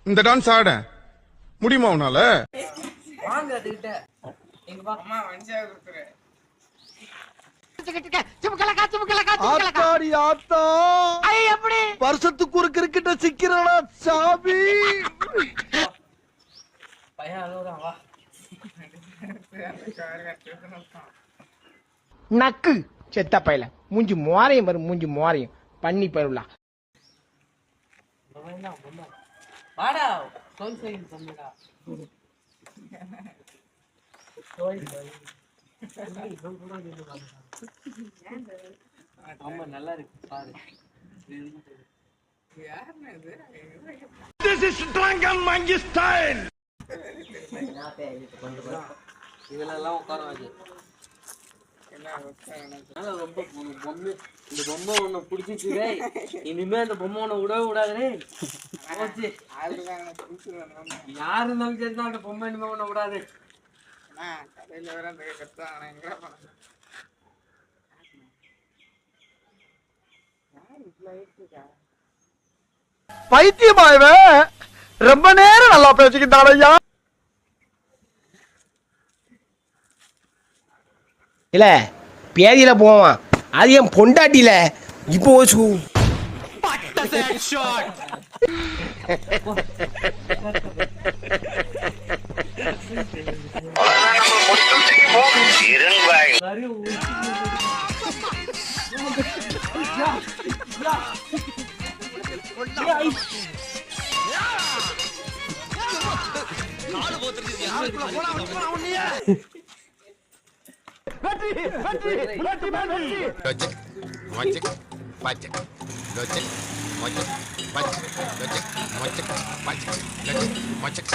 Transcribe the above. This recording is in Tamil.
இந்த டான்ஸ் ஆட முடியுமா உன்னால? வருஷத்துக்கு ஒரு கிரிக்கெட்ட சிக்கிறானா சாமி. நக்கு செத்த பையல மூஞ்சி மோரையும் வரும், மூஞ்சி மோரையும் பண்ணி பருவலா. நல்லா இருக்கு பாரு. This is Dragon Monkey style. இதெல்லாம் உட்கார வச்சு ரொம்ப பொம்மை, இந்த பொம்மை ஒண்ணு பிடிச்சிச்சு. இனிமே அந்த பொம்மை ஒண்ணு விடவே விடாது. யாரு இருந்தாலும் சரி தான் அந்த பொம்மை இனிமே ஒண்ணு விடாது. பைத்தியமாயவே ரொம்ப நேரம் நல்லா பேசிக்கிட்டான் ஐயா. இல்ல பேதியில போவான், அது என் பொண்டாட்டியில இப்போ Locek,